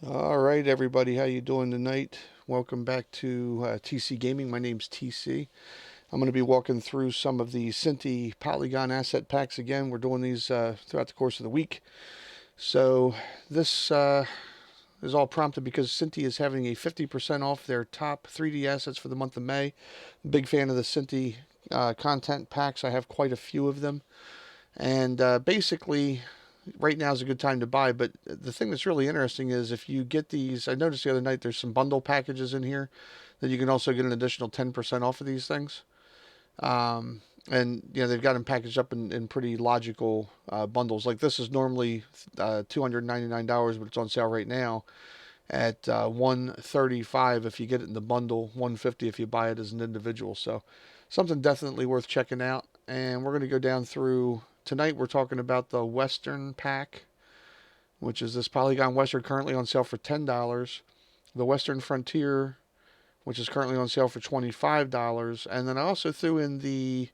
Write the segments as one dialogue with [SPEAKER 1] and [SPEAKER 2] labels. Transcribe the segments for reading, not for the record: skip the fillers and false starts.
[SPEAKER 1] All right, everybody, how you doing tonight? Welcome back to TC Gaming. My name's TC. I'm going to be walking through some of the Synty Polygon asset packs again. We're doing these throughout the course of the week. So this is all prompted because Synty is having a 50% off their top 3D assets for the month of May. Big fan of the Synty content packs. I have quite a few of them. And basically, right now is a good time to buy. But the thing that's really interesting is if you get these, I noticed the other night there's some bundle packages in here that you can also get an additional 10% off of these things. And they've got them packaged up in pretty logical bundles. Like this is normally $299, but it's on sale right now at $135 if you get it in the bundle, $150 if you buy it as an individual. So something definitely worth checking out. And we're going to go down through tonight. We're talking about the Western pack, which is this Polygon Western currently on sale for $10. The Western Frontier, which is currently on sale for $25. And then I also threw in the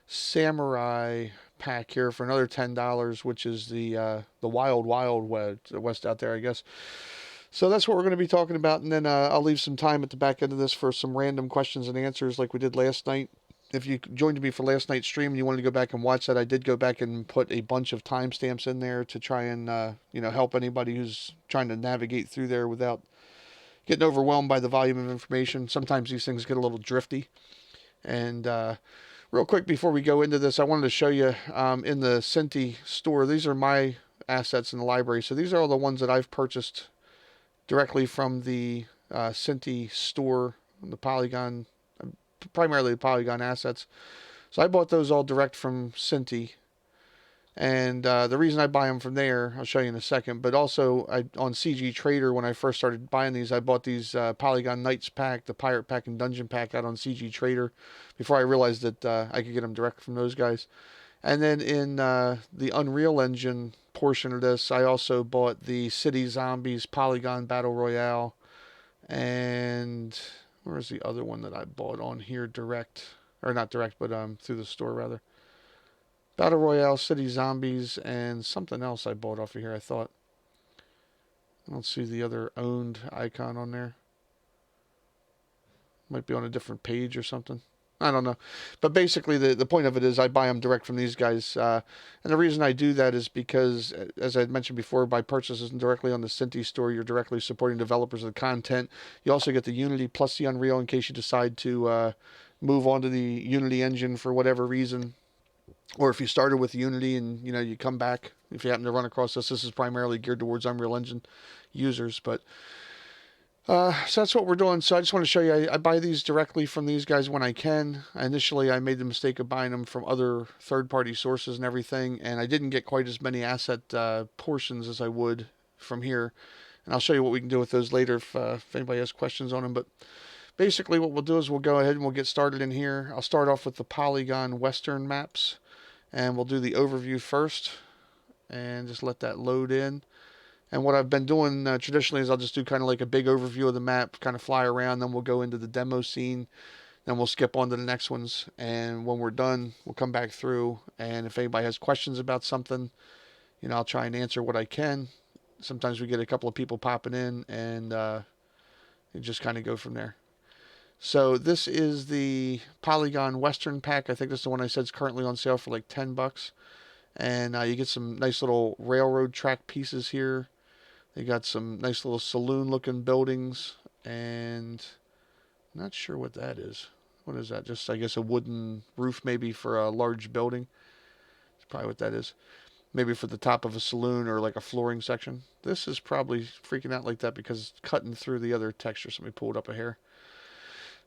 [SPEAKER 1] Samurai pack here for another $10, which is the Wild Wild West out there, I guess. So that's what we're going to be talking about, and then I'll leave some time at the back end of this for some random questions and answers like we did last night. If you joined me for last night's stream and you wanted to go back and watch that, I did go back and put a bunch of timestamps in there to try and help anybody who's trying to navigate through there without getting overwhelmed by the volume of information. Sometimes these things get a little drifty. And real quick before we go into this, I wanted to show you in the Synty store. These are my assets in the library. So these are all the ones that I've purchased directly from the Synty store, the Polygon, primarily the Polygon assets. So I bought those all direct from Synty. And the reason I buy them from there, I'll show you in a second. But also on CG Trader, when I first started buying these, I bought these Polygon Knights pack, the Pirate pack, and Dungeon pack out on CG Trader before I realized that I could get them direct from those guys. And then in the Unreal Engine portion of this, I also bought the City Zombies Polygon Battle Royale. And where's the other one that I bought on here direct? Or not direct, but through the store rather. Battle Royale, City Zombies, and something else I bought off of here, I thought. I don't see the other owned icon on there. Might be on a different page or something. I don't know. But basically, the point of it is I buy them direct from these guys. And the reason I do that is because, as I had mentioned before, by purchases directly on the Synty store, you're directly supporting developers of the content. You also get the Unity plus the Unreal in case you decide to move on to the Unity engine for whatever reason. Or if you started with Unity and you come back, if you happen to run across this is primarily geared towards Unreal Engine users. But so that's what we're doing. So I just want to show you, I buy these directly from these guys when I can. Initially, I made the mistake of buying them from other third-party sources and everything, and I didn't get quite as many asset portions as I would from here. And I'll show you what we can do with those later if anybody has questions on them. But basically what we'll do is we'll go ahead and we'll get started in here. I'll start off with the Polygon Western maps, and we'll do the overview first and just let that load in. And what I've been doing traditionally is I'll just do kind of like a big overview of the map, kind of fly around, then we'll go into the demo scene, then we'll skip on to the next ones, and when we're done, we'll come back through, and if anybody has questions about something, I'll try and answer what I can. Sometimes we get a couple of people popping in, and you just kind of go from there. So this is the Polygon Western pack. I think this is the one I said is currently on sale for like $10. And you get some nice little railroad track pieces here. They got some nice little saloon looking buildings, and I'm not sure what that is. What is that? Just, I guess, a wooden roof maybe for a large building. That's probably what that is. Maybe for the top of a saloon or like a flooring section. This is probably freaking out like that because it's cutting through the other texture. So let me pull it up a hair.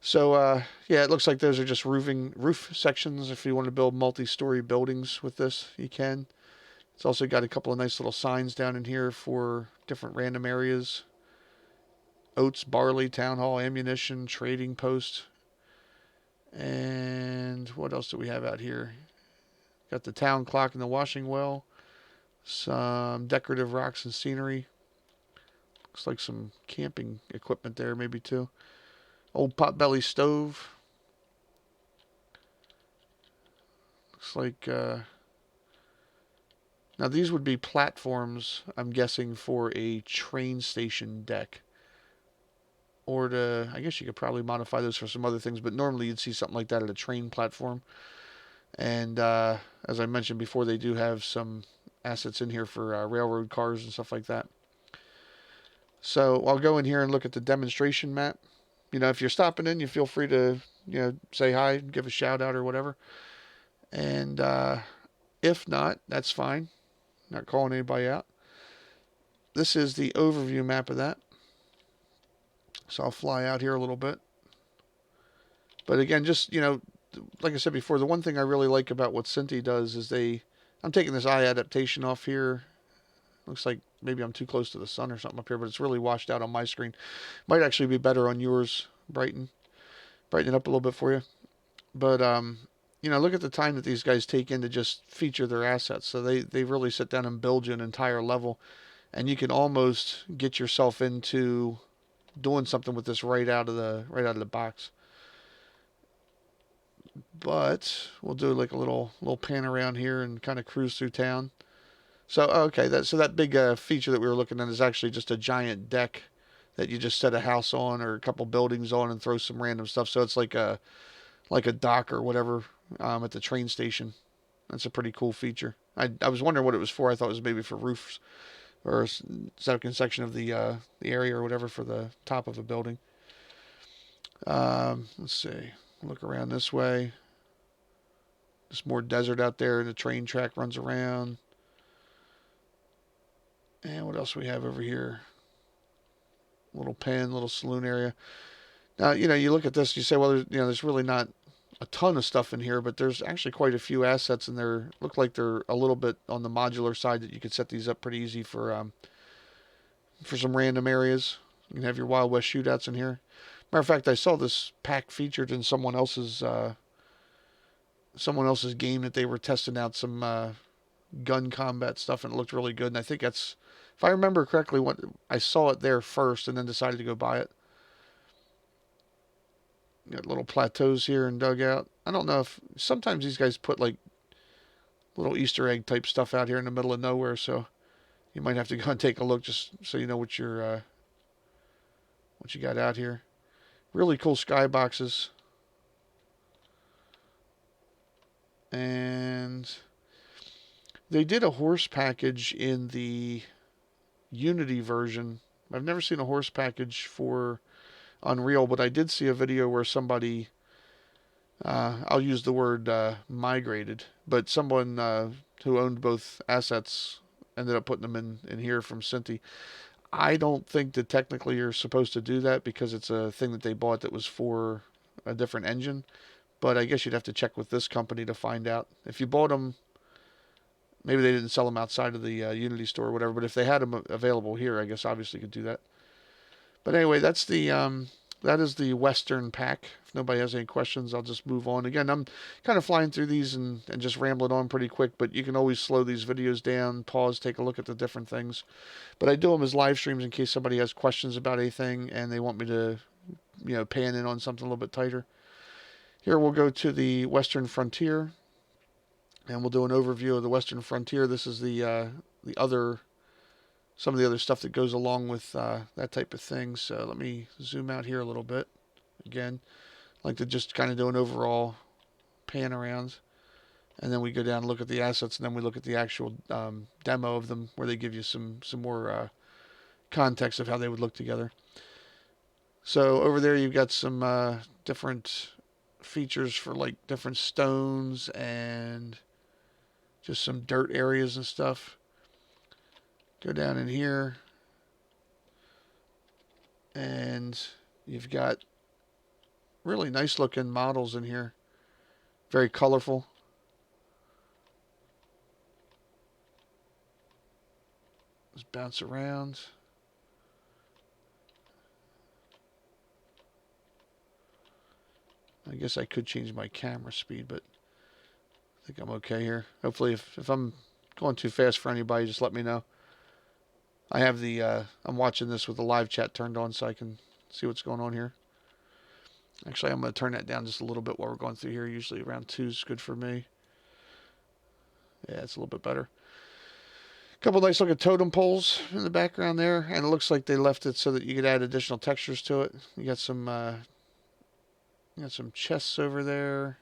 [SPEAKER 1] So yeah, it looks like those are just roof sections. If you want to build multi-story buildings with this, you can. It's also got a couple of nice little signs down in here for different random areas. Oats, barley, town hall, ammunition, trading post. And what else do we have out here? Got the town clock and the washing well. Some decorative rocks and scenery. Looks like some camping equipment there, maybe too. Old potbelly stove. Looks like Now these would be platforms, I'm guessing, for a train station deck. Or to, I guess you could probably modify those for some other things, but normally you'd see something like that at a train platform. And as I mentioned before, they do have some assets in here for railroad cars and stuff like that. So I'll go in here and look at the demonstration map. You know, if you're stopping in, you feel free to, say hi, give a shout out or whatever. And if not, that's fine. Not calling anybody out. This is the overview map of that. So I'll fly out here a little bit. But again, just, like I said before, the one thing I really like about what Synty does is I'm taking this eye adaptation off here. Looks like maybe I'm too close to the sun or something up here, but it's really washed out on my screen. Might actually be better on yours, brighten it up a little bit for you. But look at the time that these guys take in to just feature their assets. So they really sit down and build you an entire level, and you can almost get yourself into doing something with this right out of the box. But we'll do like a little pan around here and kind of cruise through town. So okay, that big feature that we were looking at is actually just a giant deck that you just set a house on or a couple buildings on and throw some random stuff. So it's like a dock or whatever at the train station. That's a pretty cool feature. I was wondering what it was for. I thought it was maybe for roofs or a second section of the area or whatever for the top of a building. Let's see. Look around this way. There's more desert out there. The train track runs around. And what else we have over here? Little pen, little saloon area. Now, you look at this, you say, well, there's really not a ton of stuff in here, but there's actually quite a few assets in there. Look like they're a little bit on the modular side that you could set these up pretty easy for some random areas. You can have your Wild West shootouts in here. Matter of fact, I saw this pack featured in someone else's game that they were testing out some gun combat stuff, and it looked really good. And I think that's, if I remember correctly, I saw it there first and then decided to go buy it. Got little plateaus here and dugout. I don't know if sometimes these guys put like little Easter egg type stuff out here in the middle of nowhere, so you might have to go and take a look just so you know what you got out here. Really cool skyboxes. And they did a horse package in the Unity version. I've never seen a horse package for Unreal, but I did see a video where somebody, I'll use the word migrated, but someone who owned both assets ended up putting them in here from Synty. I don't think that technically you're supposed to do that because it's a thing that they bought that was for a different engine. But I guess you'd have to check with this company to find out. If you bought them, maybe they didn't sell them outside of the Unity store or whatever. But if they had them available here, I guess obviously you could do that. But anyway, that is the Western pack. If nobody has any questions, I'll just move on. Again, I'm kind of flying through these and just rambling on pretty quick, but you can always slow these videos down, pause, take a look at the different things. But I do them as live streams in case somebody has questions about anything and they want me to, pan in on something a little bit tighter. Here we'll go to the Western Frontier, and we'll do an overview of the Western Frontier. This is some of the other stuff that goes along with that type of thing. So let me zoom out here a little bit. Again, I like to just kind of do an overall pan around, and then we go down and look at the assets, and then we look at the actual demo of them, where they give you some more context of how they would look together. So over there, you've got some different features for like different stones and just some dirt areas and stuff. Go down in here and you've got really nice looking models in here. Very colorful. Just bounce around. I guess I could change my camera speed, but I think I'm okay here. Hopefully if I'm going too fast for anybody, just let me know. I have I'm watching this with the live chat turned on so I can see what's going on here. Actually, I'm going to turn that down just a little bit while we're going through here. Usually around 2 is good for me. Yeah, it's a little bit better. Couple nice looking totem poles in the background there, and it looks like they left it so that you could add additional textures to it. You got some chests over there,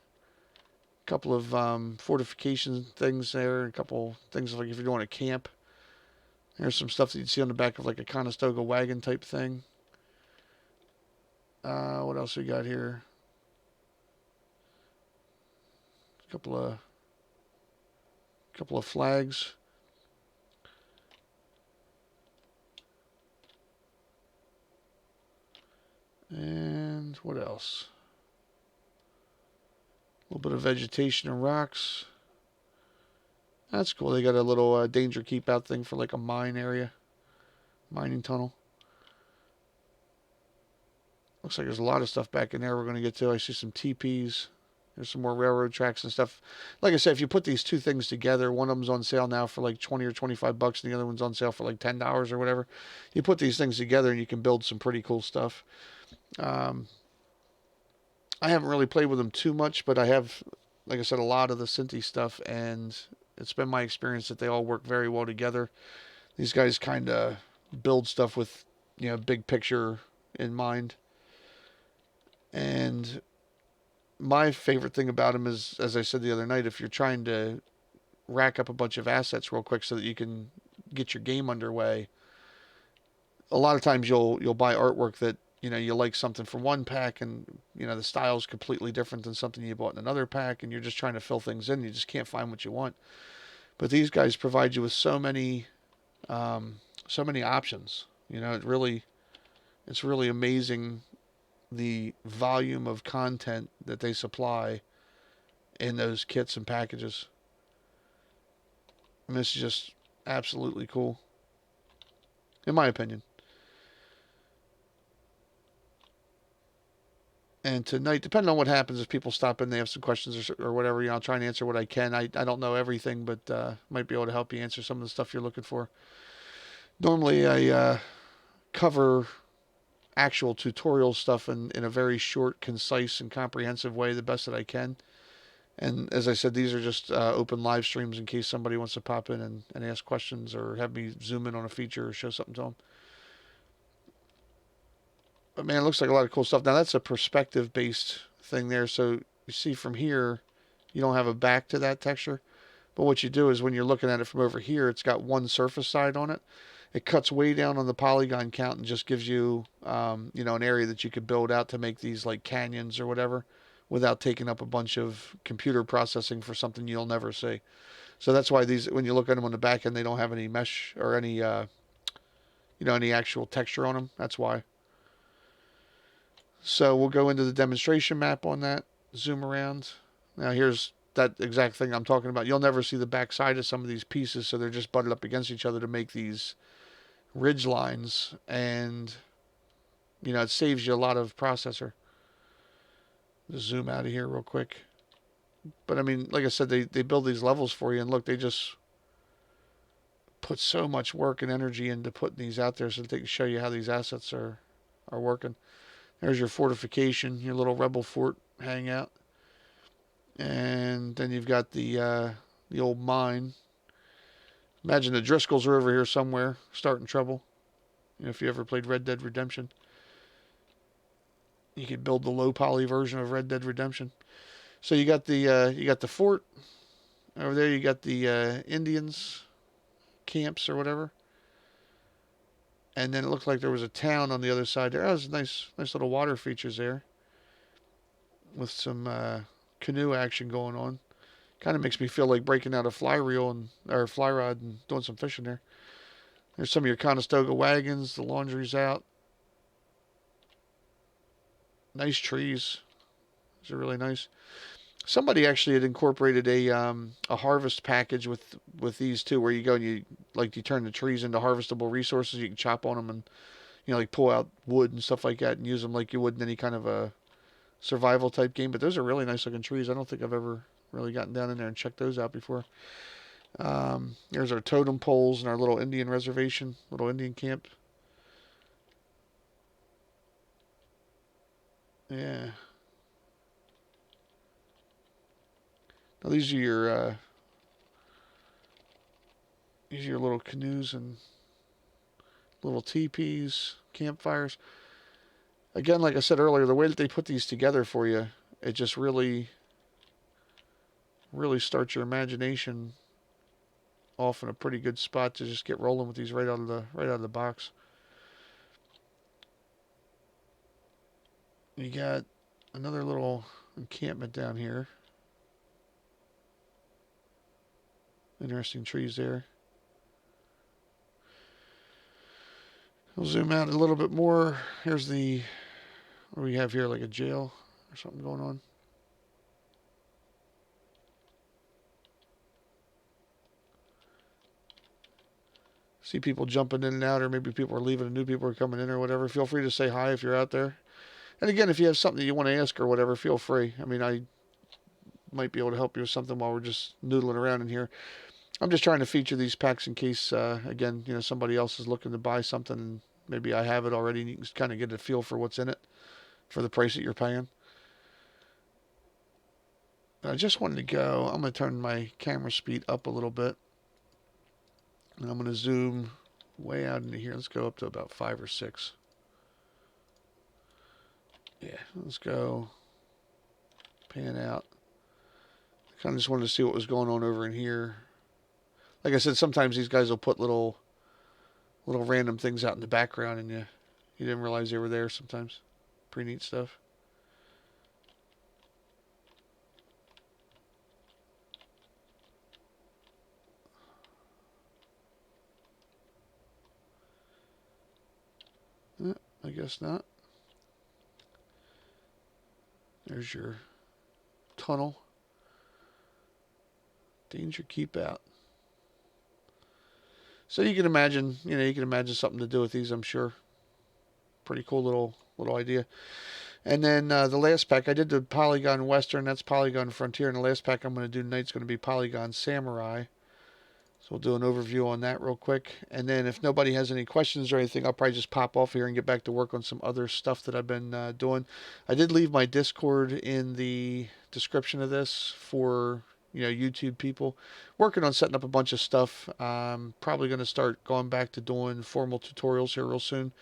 [SPEAKER 1] a couple of fortification things there, a couple things like if you're doing a camp. There's some stuff that you'd see on the back of like a Conestoga wagon type thing. What else we got here? A couple of flags. And what else? A little bit of vegetation and rocks. That's cool. They got a little danger keep out thing for like a mine area. Mining tunnel. Looks like there's a lot of stuff back in there we're going to get to. I see some teepees. There's some more railroad tracks and stuff. Like I said, if you put these two things together, one of them's on sale now for like 20 or 25 bucks, and the other one's on sale for like $10 or whatever. You put these things together and you can build some pretty cool stuff. I haven't really played with them too much, but I have, like I said, a lot of the Synty stuff, and it's been my experience that they all work very well together. These guys kind of build stuff with, big picture in mind. And my favorite thing about them is, as I said the other night, if you're trying to rack up a bunch of assets real quick so that you can get your game underway, a lot of times you'll buy artwork that you like something from one pack, and the style is completely different than something you bought in another pack, and you're just trying to fill things in. You just can't find what you want. But these guys provide you with so many options. It's really amazing the volume of content that they supply in those kits and packages. And this is just absolutely cool, in my opinion. And tonight, depending on what happens, if people stop in, they have some questions or whatever, I'll try and answer what I can. I don't know everything, but might be able to help you answer some of the stuff you're looking for. Normally, I cover actual tutorial stuff in a very short, concise, and comprehensive way, the best that I can. And as I said, these are just open live streams in case somebody wants to pop in and ask questions or have me zoom in on a feature or show something to them. But man, it looks like a lot of cool stuff. Now that's a perspective-based thing there. So you see from here, you don't have a back to that texture. But what you do is when you're looking at it from over here, it's got one surface side on it. It cuts way down on the polygon count and just gives you, an area that you could build out to make these like canyons or whatever without taking up a bunch of computer processing for something you'll never see. So that's why these, when you look at them on the back end, they don't have any mesh or any actual texture on them. That's why. So we'll go into the demonstration map on that, zoom around. Now here's that exact thing I'm talking about. You'll never see the back side of some of these pieces, so they're just butted up against each other to make these ridge lines, and it saves you a lot of processor. Just zoom out of here real quick. But I mean, like I said, they build these levels for you, and look, they just put so much work and energy into putting these out there so that they can show you how these assets are working. There's your fortification, your little rebel fort hangout. And then you've got the old mine. Imagine the Driscolls are over here somewhere, starting trouble. If you ever played Red Dead Redemption, you could build the low poly version of Red Dead Redemption. So you got the fort over there. You got the Indians camps or whatever. And then it looked like there was a town on the other side there. Oh, there's nice little water features there with some canoe action going on. Kind of makes me feel like breaking out a fly reel or fly rod and doing some fishing there. There's some of your Conestoga wagons. The laundry's out. Nice trees. These are really nice. Somebody actually had incorporated a harvest package with these too, where you go and you turn the trees into harvestable resources. You can chop on them and like pull out wood and stuff like that and use them like you would in any kind of a survival type game. But those are really nice looking trees. I don't think I've ever really gotten down in there and checked those out before. There's our totem poles and our little Indian reservation, little Indian camp. Yeah. Now these are These are your little canoes and little teepees, campfires. Again, like I said earlier, the way that they put these together for you, it just really, really starts your imagination off in a pretty good spot to just get rolling with these right out of the box. You got another little encampment down here. Interesting trees there. We'll zoom out a little bit more. Here's the, what do we have here, like a jail or something going on? See people jumping in and out, or maybe people are leaving and new people are coming in or whatever. Feel free to say hi if you're out there. And again, if you have something that you want to ask or whatever, feel free. I mean, I might be able to help you with something while we're just noodling around in here. I'm just trying to feature these packs in case, again, somebody else is looking to buy something and maybe I have it already and you can kind of get a feel for what's in it for the price that you're paying. But I just wanted to go, I'm going to turn my camera speed up a little bit. And I'm going to zoom way out into here. Let's go up to about 5 or 6. Yeah, let's go pan out. I kind of just wanted to see what was going on over in here. Like I said, sometimes these guys will put little random things out in the background and you didn't realize they were there sometimes. Pretty neat stuff. I guess not. There's your tunnel. Danger, keep out. So you can imagine, something to do with these, I'm sure. Pretty cool little idea. And then the last pack, I did the Polygon Western, that's Polygon Frontier, and the last pack I'm going to do tonight's going to be Polygon Samurai. So we'll do an overview on that real quick. And then if nobody has any questions or anything, I'll probably just pop off here and get back to work on some other stuff that I've been doing. I did leave my Discord in the description of this for YouTube people. Working on setting up a bunch of stuff. Probably going to start going back to doing formal tutorials here real soon.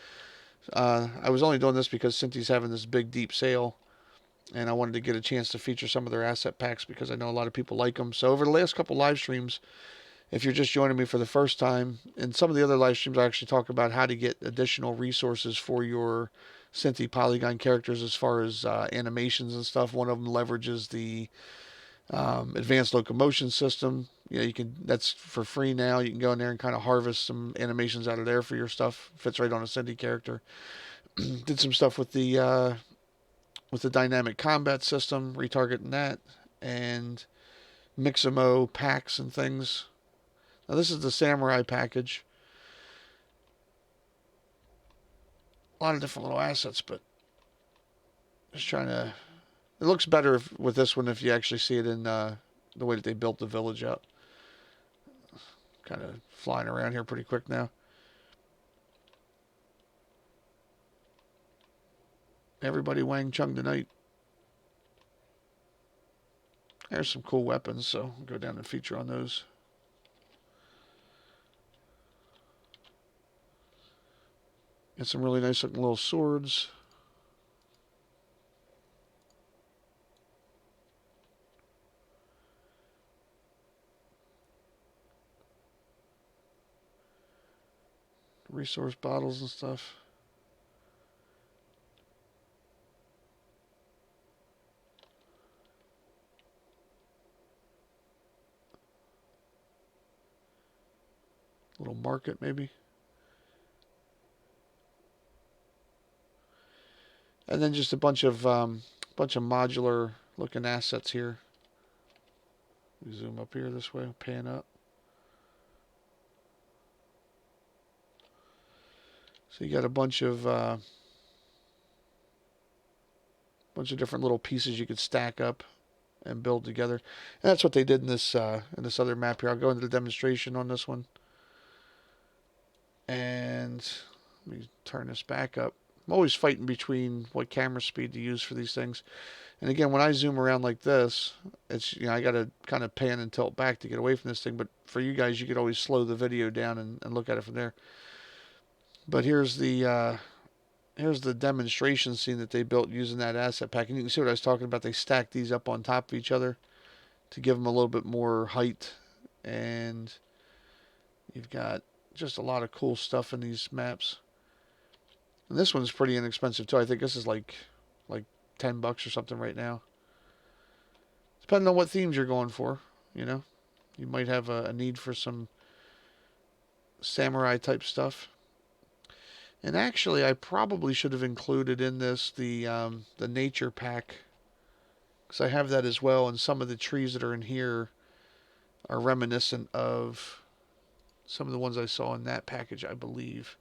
[SPEAKER 1] I was only doing this because Synty's having this big deep sale. And I wanted to get a chance to feature some of their asset packs because I know a lot of people like them. So over the last couple live streams, if you're just joining me for the first time, in some of the other live streams, I actually talk about how to get additional resources for your Synty Polygon characters as far as animations and stuff. One of them leverages the advanced locomotion system. That's for free now. You can go in there and kind of harvest some animations out of there for your stuff. Fits right on a Synty character. Did some stuff with the dynamic combat system, retargeting that, and Mixamo packs and things. Now this is the Samurai package. A lot of different little assets, but just trying to... It looks better with this one if you actually see it in the way that they built the village out. Kind of flying around here pretty quick now. Everybody Wang Chung tonight. There's some cool weapons, so I'll go down and feature on those. Got some really nice looking little swords. Resource bottles and stuff. Little market maybe. And then just a bunch of modular looking assets here. We zoom up here this way, pan up. So you got a bunch of different little pieces you could stack up and build together. And that's what they did in this other map here. I'll go into the demonstration on this one. And let me turn this back up. I'm always fighting between what camera speed to use for these things. And again, when I zoom around like this, it's, you know, I got to kind of pan and tilt back to get away from this thing. But for you guys, you could always slow the video down and look at it from there. But here's the demonstration scene that they built using that asset pack. And you can see what I was talking about. They stacked these up on top of each other to give them a little bit more height. And you've got just a lot of cool stuff in these maps. And this one's pretty inexpensive too. I think this is like $10 or something right now. Depending on what themes you're going for, you know. You might have a need for some samurai type stuff. And actually, I probably should have included in this the nature pack, because I have that as well. And some of the trees that are in here are reminiscent of some of the ones I saw in that package, I believe.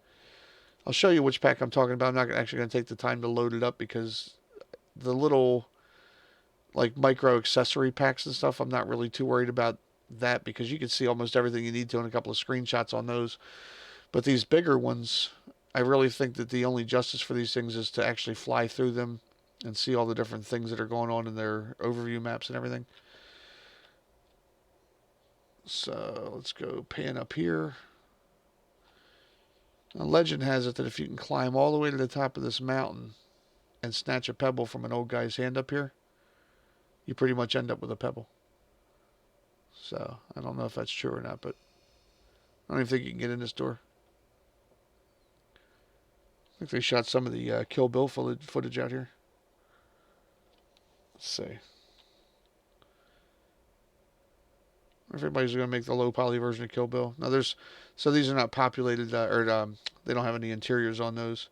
[SPEAKER 1] I'll show you which pack I'm talking about. I'm not actually going to take the time to load it up because the little like micro accessory packs and stuff, I'm not really too worried about that because you can see almost everything you need to in a couple of screenshots on those. But these bigger ones, I really think that the only justice for these things is to actually fly through them and see all the different things that are going on in their overview maps and everything. So let's go pan up here. Now, legend has it that if you can climb all the way to the top of this mountain and snatch a pebble from an old guy's hand up here, you pretty much end up with a pebble. So I don't know if that's true or not, but I don't even think you can get in this door. I think they shot some of the Kill Bill footage out here. Let's see. If everybody's going to make the low poly version of Kill Bill. Now so these are not populated, they don't have any interiors on those.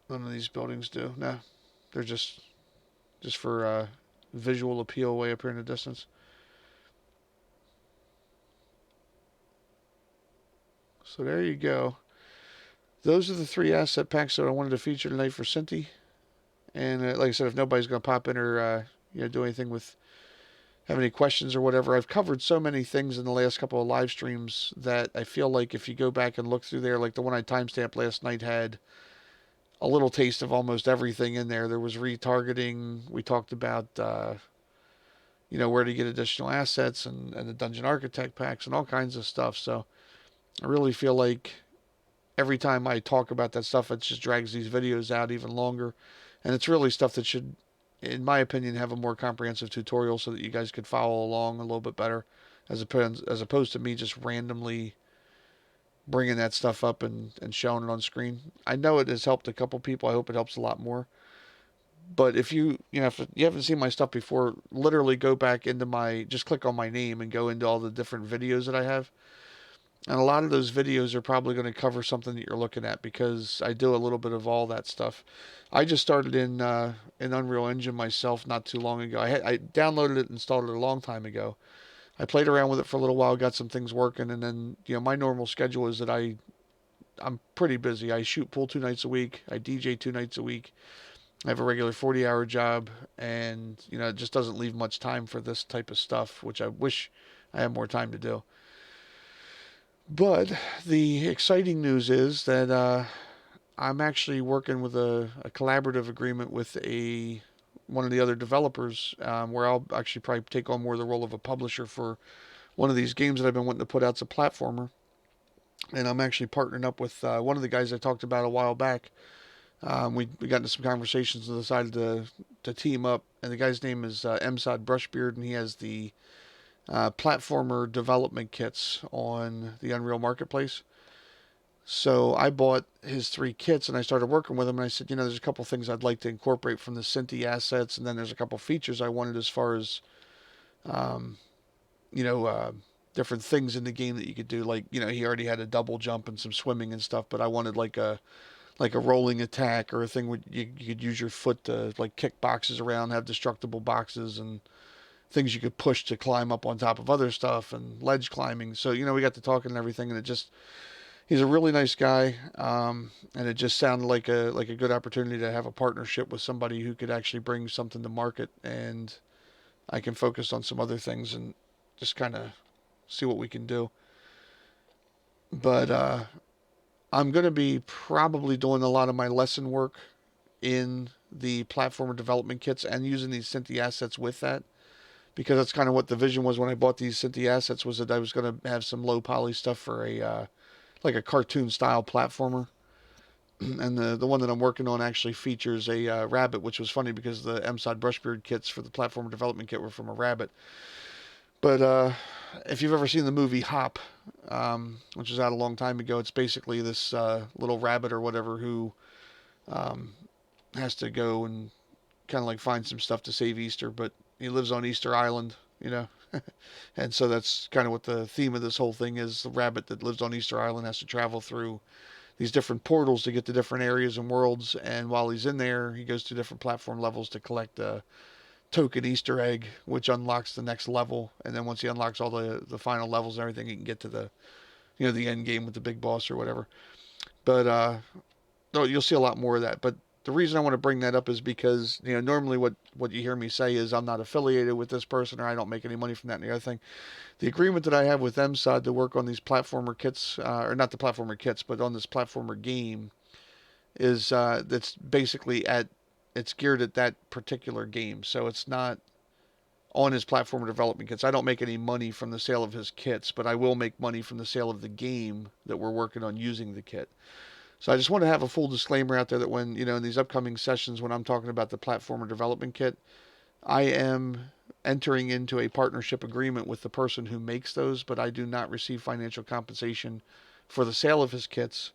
[SPEAKER 1] None of these buildings do. No, they're just for visual appeal way up here in the distance. So there you go. Those are the 3 asset packs that I wanted to feature tonight for Synty. And like I said, if nobody's going to pop in or do anything with have any questions or whatever, I've covered so many things in the last couple of live streams that I feel like if you go back and look through there, like the one I timestamped last night had a little taste of almost everything in there. There was retargeting. We talked about where to get additional assets and the dungeon architect packs and all kinds of stuff. So I really feel like every time I talk about that stuff, it just drags these videos out even longer. And it's really stuff that should, in my opinion, have a more comprehensive tutorial so that you guys could follow along a little bit better, as opposed to me just randomly bringing that stuff up and showing it on screen. I know it has helped a couple people. I hope it helps a lot more. But if if you haven't seen my stuff before, literally go back into just click on my name and go into all the different videos that I have. And a lot of those videos are probably going to cover something that you're looking at because I do a little bit of all that stuff. I just started in Unreal Engine myself not too long ago. I downloaded it and installed it a long time ago. I played around with it for a little while, got some things working, and then my normal schedule is that I'm pretty busy. I shoot pool 2 nights a week. I DJ 2 nights a week. I have a regular 40-hour job, and it just doesn't leave much time for this type of stuff, which I wish I had more time to do. But the exciting news is that I'm actually working with a collaborative agreement with one of the other developers, where I'll actually probably take on more of the role of a publisher for one of these games that I've been wanting to put out as a platformer. And I'm actually partnering up with one of the guys I talked about a while back. We got into some conversations and decided to team up. And the guy's name is Emsad Brushbeard, and he has the platformer development kits on the Unreal Marketplace. So I bought his 3 kits and I started working with him, and I said, there's a couple things I'd like to incorporate from the Synty assets, and then there's a couple features I wanted as far as, different things in the game that you could do. Like, he already had a double jump and some swimming and stuff, but I wanted like a rolling attack or a thing where you could use your foot to like kick boxes around, have destructible boxes and things you could push to climb up on top of other stuff and ledge climbing. So, we got to talking and everything, and he's a really nice guy. And it just sounded like a good opportunity to have a partnership with somebody who could actually bring something to market, and I can focus on some other things and just kind of see what we can do. But I'm going to be probably doing a lot of my lesson work in the platformer development kits and using these Synty assets with that, because that's kind of what the vision was when I bought these Synty assets, was that I was going to have some low poly stuff for a like a cartoon style platformer. And the one that I'm working on actually features a rabbit, which was funny because the MSOD Brushbeard kits for the platformer development kit were from a rabbit. But if you've ever seen the movie Hop, which was out a long time ago, it's basically this little rabbit or whatever who um, has to go and kind of like find some stuff to save Easter, but he lives on Easter Island, you know. And so that's kind of what the theme of this whole thing is. The rabbit that lives on Easter Island has to travel through these different portals to get to different areas and worlds, and while he's in there, he goes to different platform levels to collect a token Easter egg, which unlocks the next level. And then once he unlocks all the final levels and everything, he can get to the the end game with the big boss or whatever. But no, you'll see a lot more of that. But the reason I want to bring that up is because normally what you hear me say is I'm not affiliated with this person or I don't make any money from that and the other thing. The agreement that I have with MSOD to work on these platformer kits, or not the platformer kits, but on this platformer game, is that's basically it's geared at that particular game. So it's not on his platformer development kits. I don't make any money from the sale of his kits, but I will make money from the sale of the game that we're working on using the kit. So I just want to have a full disclaimer out there that when, in these upcoming sessions, when I'm talking about the platformer development kit, I am entering into a partnership agreement with the person who makes those, but I do not receive financial compensation for the sale of his kits.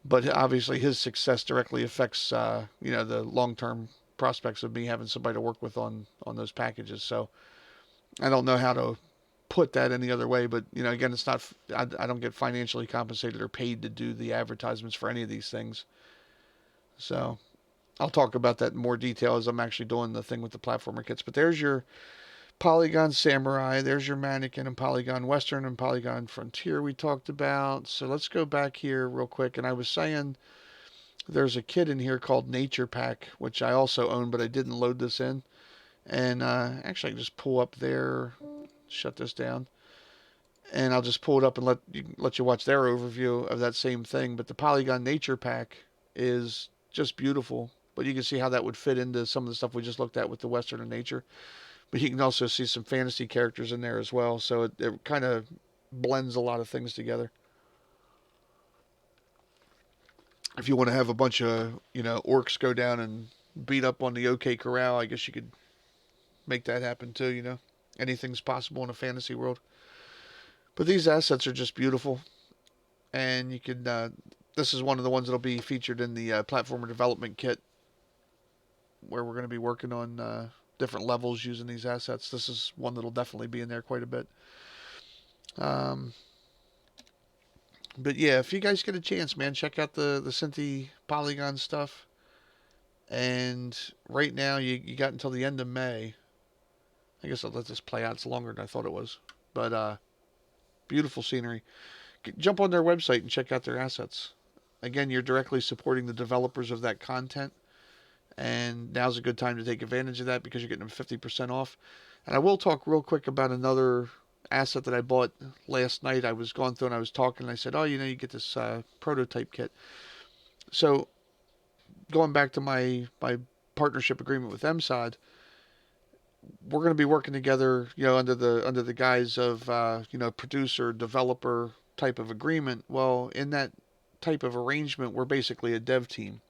[SPEAKER 1] But obviously his success directly affects, the long-term prospects of me having somebody to work with on those packages. So I don't know how to put that any other way, but again, it's not, I don't get financially compensated or paid to do the advertisements for any of these things. So I'll talk about that in more detail as I'm actually doing the thing with the platformer kits. But there's your Polygon Samurai, there's your Mannequin, and Polygon Western and Polygon Frontier we talked about. So let's go back here real quick. And I was saying there's a kit in here called Nature Pack, which I also own, but I didn't load this in. And actually, I can just pull up there, shut this down, and I'll just pull it up and let you watch their overview of that same thing. But the Polygon Nature Pack is just beautiful. But you can see how that would fit into some of the stuff we just looked at with the Western and Nature. But you can also see some fantasy characters in there as well. So it kind of blends a lot of things together. If you want to have a bunch of, orcs go down and beat up on the OK Corral, I guess you could make that happen too. Anything's possible in a fantasy world. But these assets are just beautiful. And you can, this is one of the ones that'll be featured in the platformer development kit, where we're going to be working on different levels using these assets. This is one that'll definitely be in there quite a bit. But yeah, if you guys get a chance, man, check out the Synty Polygon stuff. And right now, you got until the end of May. I guess I'll let this play out. It's longer than I thought it was. But beautiful scenery. Jump on their website and check out their assets. Again, you're directly supporting the developers of that content. And now's a good time to take advantage of that because you're getting them 50% off. And I will talk real quick about another asset that I bought last night. I was going through and I was talking and I said, oh, you get this prototype kit. So going back to my partnership agreement with MSOD, we're going to be working together, under the guise of, producer, developer type of agreement. Well, in that type of arrangement, we're basically a dev team.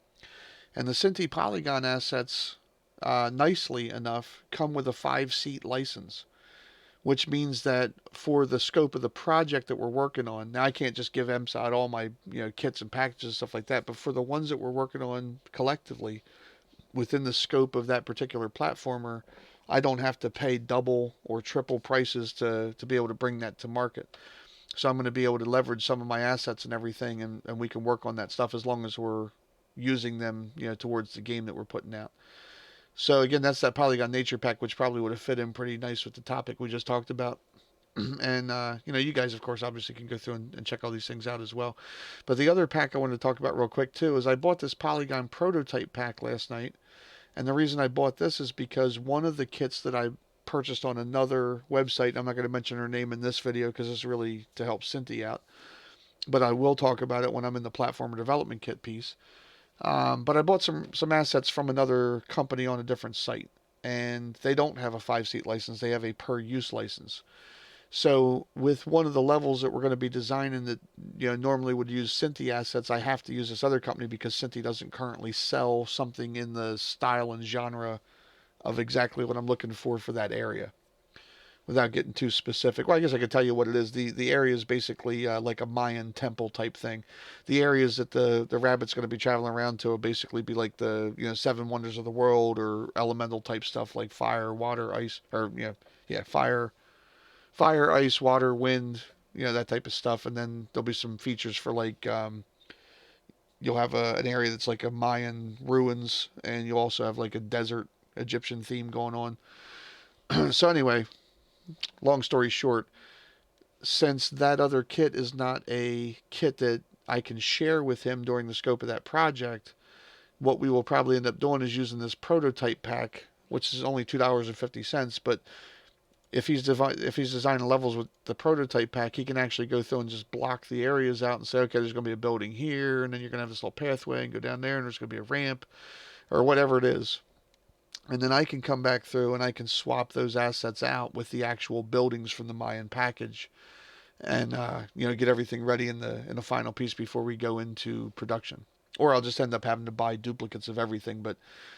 [SPEAKER 1] And the Synty Polygon assets, nicely enough, come with a 5-seat license, which means that for the scope of the project that we're working on, now I can't just give MSOD all my kits and packages and stuff like that, but for the ones that we're working on collectively within the scope of that particular platformer, I don't have to pay double or triple prices to be able to bring that to market. So I'm going to be able to leverage some of my assets and everything, and we can work on that stuff as long as we're using them, towards the game that we're putting out. So again, that's that Polygon Nature Pack, which probably would have fit in pretty nice with the topic we just talked about. And, you guys, of course, obviously can go through and check all these things out as well. But the other pack I wanted to talk about real quick, too, is I bought this Polygon Prototype pack last night. And the reason I bought this is because one of the kits that I purchased on another website, I'm not going to mention her name in this video because it's really to help Synty out, but I will talk about it when I'm in the platformer development kit piece. But I bought some assets from another company on a different site, and they don't have a 5-seat license. They have a per use license. So with one of the levels that we're going to be designing that normally would use Synty assets, I have to use this other company because Synty doesn't currently sell something in the style and genre of exactly what I'm looking for that area. Without getting too specific, well, I guess I could tell you what it is. The area is basically like a Mayan temple type thing. The areas that the rabbit's going to be traveling around to will basically be like the seven wonders of the world or elemental type stuff like fire, water, ice, or fire, ice, water, wind, that type of stuff. And then there'll be some features for like you'll have an area that's like a Mayan ruins, and you'll also have like a desert Egyptian theme going on. So anyway, long story short, since that other kit is not a kit that I can share with him during the scope of that project, what we will probably end up doing is using this prototype pack, which is only $2.50. But if he's designing levels with the prototype pack, he can actually go through and just block the areas out and say, okay, there's going to be a building here, and then you're going to have this little pathway and go down there, and there's going to be a ramp or whatever it is. And then I can come back through and I can swap those assets out with the actual buildings from the Mayan package, and get everything ready in the final piece before we go into production. Or I'll just end up having to buy duplicates of everything. But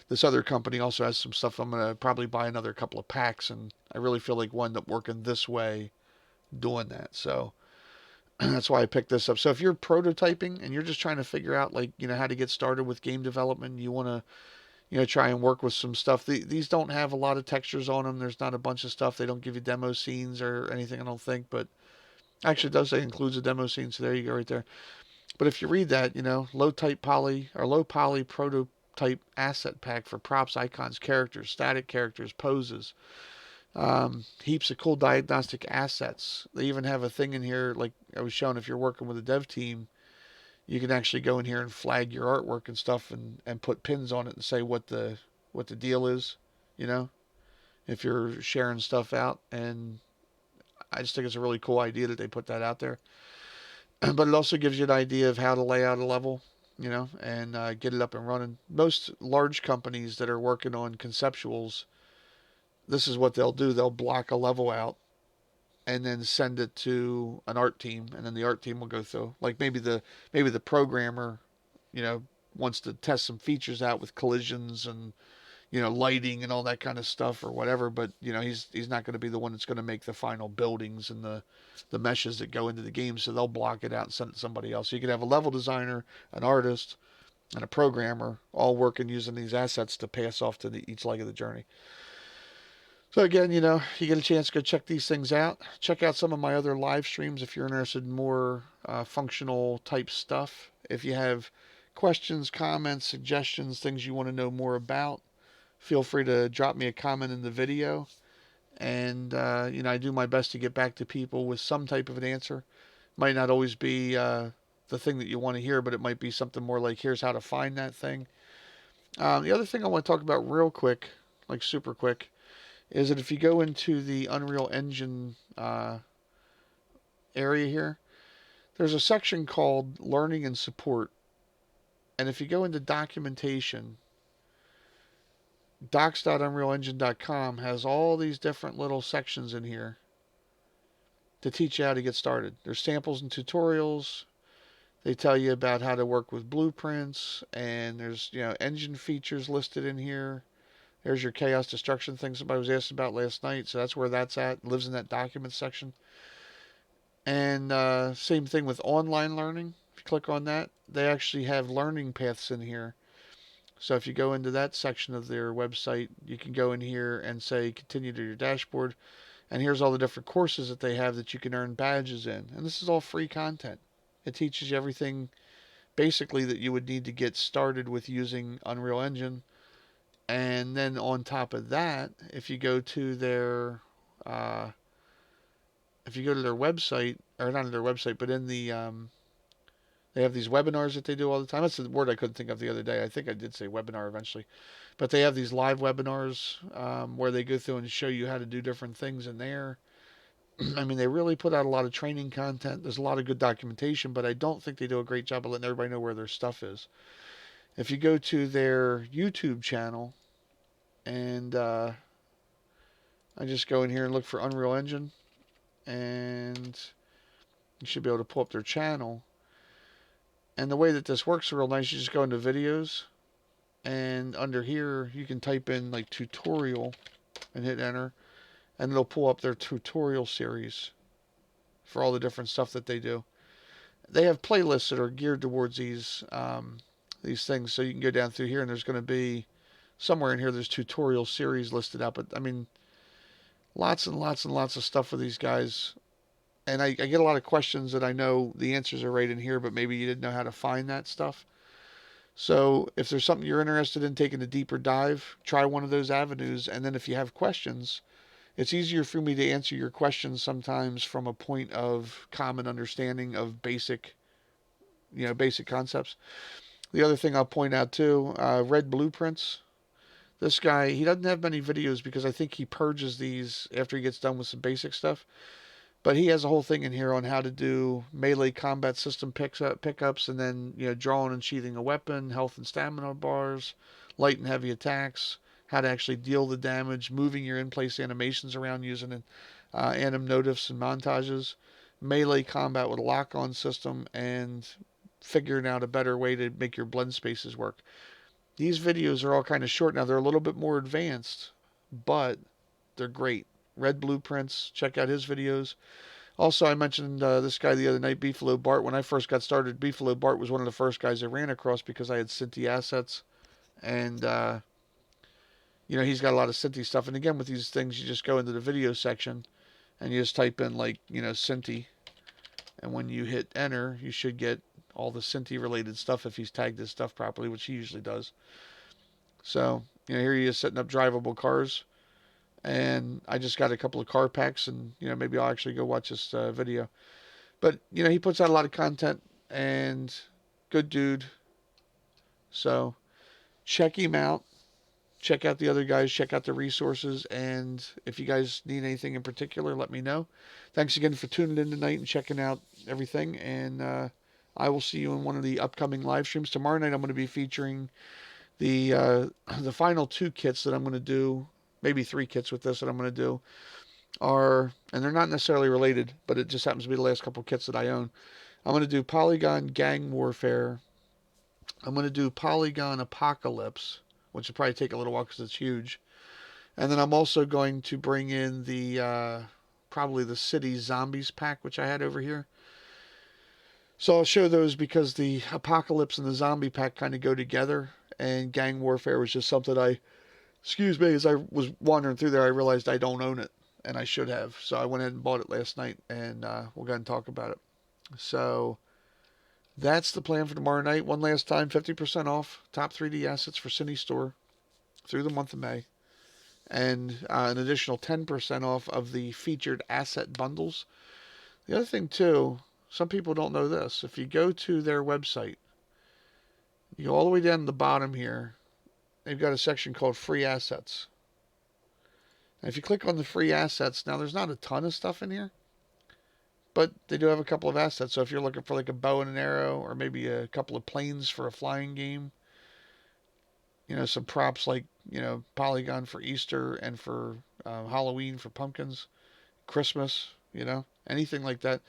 [SPEAKER 1] this other company also has some stuff. I'm going to probably buy another couple of packs, and I really feel like we'll end up working this way doing that. So that's why I picked this up. So if you're prototyping and you're just trying to figure out like how to get started with game development, you want to try and work with some stuff. These don't have a lot of textures on them. There's not a bunch of stuff. They don't give you demo scenes or anything, I don't think. But actually, it does say includes a demo scene. So there you go, right there. But if you read that, low poly prototype asset pack for props, icons, characters, static characters, poses, heaps of cool diagnostic assets. They even have a thing in here, like I was showing, if you're working with a dev team, you can actually go in here and flag your artwork and stuff and put pins on it and say what the deal is, you know, if you're sharing stuff out. And I just think it's a really cool idea that they put that out there. But it also gives you an idea of how to lay out a level, and get it up and running. Most large companies that are working on conceptuals, this is what they'll do. They'll block a level out and then send it to an art team, and then the art team will go through. Like maybe the programmer, you know, wants to test some features out with collisions and lighting and all that kind of stuff or whatever. But he's not going to be the one that's going to make the final buildings and the meshes that go into the game. So they'll block it out and send it to somebody else. So you can have a level designer, an artist, and a programmer all working using these assets to pass off to each leg of the journey. So again, you get a chance to go check these things out. Check out some of my other live streams if you're interested in more functional type stuff. If you have questions, comments, suggestions, things you want to know more about, feel free to drop me a comment in the video. And, I do my best to get back to people with some type of an answer. Might not always be the thing that you want to hear, but it might be something more like, here's how to find that thing. The other thing I want to talk about real quick, like super quick, is that if you go into the Unreal Engine area here, there's a section called Learning and Support. And if you go into documentation, docs.unrealengine.com has all these different little sections in here to teach you how to get started. There's samples and tutorials. They tell you about how to work with blueprints, and there's engine features listed in here. There's your chaos destruction thing somebody was asking about last night, so that's where that's at. It lives in that documents section. And same thing with online learning. If you click on that, they actually have learning paths in here. So if you go into that section of their website, you can go in here and say continue to your dashboard. And here's all the different courses that they have that you can earn badges in. And this is all free content. It teaches you everything basically that you would need to get started with using Unreal Engine. And then on top of that, if you go to their website, or not on their website, but in the they have these webinars that they do all the time. That's the word I couldn't think of the other day. I think I did say webinar eventually. But they have these live webinars where they go through and show you how to do different things in there. I mean, they really put out a lot of training content. There's a lot of good documentation, but I don't think they do a great job of letting everybody know where their stuff is. If you go to their YouTube channel, and I just go in here and look for Unreal Engine, and you should be able to pull up their channel. And the way that this works is real nice. You just go into videos, and under here you can type in like tutorial and hit enter, and it'll pull up their tutorial series for all the different stuff that they do. They have playlists that are geared towards these things, so you can go down through here, and there's going to be somewhere in here there's tutorial series listed out. But I mean, lots and lots and lots of stuff for these guys. And I get a lot of questions that I know the answers are right in here, but maybe you didn't know how to find that stuff. So if there's something you're interested in taking a deeper dive, try one of those avenues. And then if you have questions, it's easier for me to answer your questions sometimes from a point of common understanding of basic concepts. The other thing I'll point out too, Red Blueprints. This guy, he doesn't have many videos because I think he purges these after he gets done with some basic stuff. But he has a whole thing in here on how to do melee combat system pickups, and then drawing and sheathing a weapon, health and stamina bars, light and heavy attacks, how to actually deal the damage, moving your in-place animations around using anim notifs and montages, melee combat with a lock-on system, and figuring out a better way to make your blend spaces work. These videos are all kind of short now. They're a little bit more advanced, but they're great. Red Blueprints, check out his videos. Also, I mentioned this guy the other night, Beefalo Bart. When I first got started, Beefalo Bart was one of the first guys I ran across because I had Synty assets. And, he's got a lot of Synty stuff. And again, with these things, you just go into the video section and you just type in, Synty. And when you hit enter, you should get all the Synty related stuff if he's tagged his stuff properly, which he usually does. So, here he is setting up drivable cars. And I just got a couple of car packs, and maybe I'll actually go watch this video. But he puts out a lot of content, and good dude. So check him out. Check out the other guys. Check out the resources, and if you guys need anything in particular, let me know. Thanks again for tuning in tonight and checking out everything. And I will see you in one of the upcoming live streams tomorrow night. I'm going to be featuring the final 2 kits that I'm going to do. Maybe 3 kits with this that I'm going to do and they're not necessarily related, but it just happens to be the last couple kits that I own. I'm going to do Polygon Gang Warfare. I'm going to do Polygon Apocalypse, which will probably take a little while because it's huge. And then I'm also going to bring in the probably the City Zombies pack, which I had over here. So I'll show those because the Apocalypse and the Zombie pack kind of go together, and Gang Warfare was just something as I was wandering through there, I realized I don't own it, and I should have. So I went ahead and bought it last night, and we'll go ahead and talk about it. So that's the plan for tomorrow night. One last time, 50% off top 3D assets for Synty Store through the month of May, and an additional 10% off of the featured asset bundles. The other thing, too, some people don't know this. If you go to their website, you go all the way down to the bottom here, they've got a section called Free Assets. And if you click on the free assets, now there's not a ton of stuff in here, but they do have a couple of assets. So if you're looking for like a bow and an arrow, or maybe a couple of planes for a flying game, some props like, Polygon for Easter and for Halloween for pumpkins, Christmas, anything like that.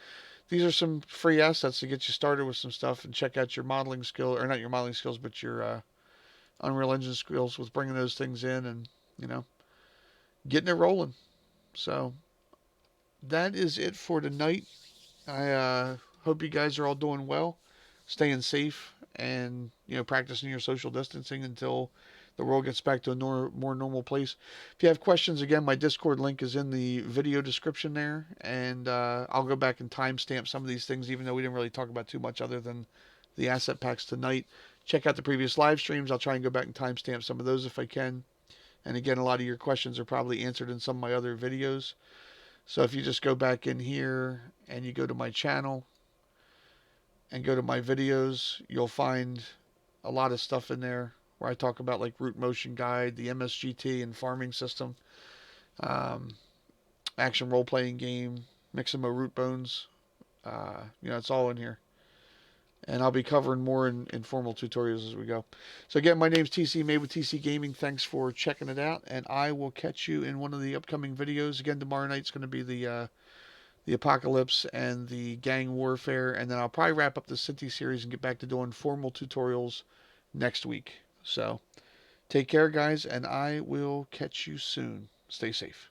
[SPEAKER 1] These are some free assets to get you started with some stuff and check out your modeling skill, or not your modeling skills, but your Unreal Engine skills with bringing those things in and, getting it rolling. So that is it for tonight. I hope you guys are all doing well, staying safe, and, practicing your social distancing until the world gets back to a more normal place. If you have questions, again, my Discord link is in the video description there, and I'll go back and timestamp some of these things, even though we didn't really talk about too much other than the asset packs tonight. Check out the previous live streams. I'll try and go back and timestamp some of those if I can. And again, a lot of your questions are probably answered in some of my other videos. So if you just go back in here and you go to my channel and go to my videos, you'll find a lot of stuff in there where I talk about like root motion guide, the MSGT and farming system, action role-playing game, Mixamo root bones. It's all in here. And I'll be covering more in informal tutorials as we go. So again, my name's TC, made with TC Gaming. Thanks for checking it out, and I will catch you in one of the upcoming videos. Again, tomorrow night's going to be the Apocalypse and the Gang Warfare, and then I'll probably wrap up the Synty series and get back to doing formal tutorials next week. So take care, guys, and I will catch you soon. Stay safe.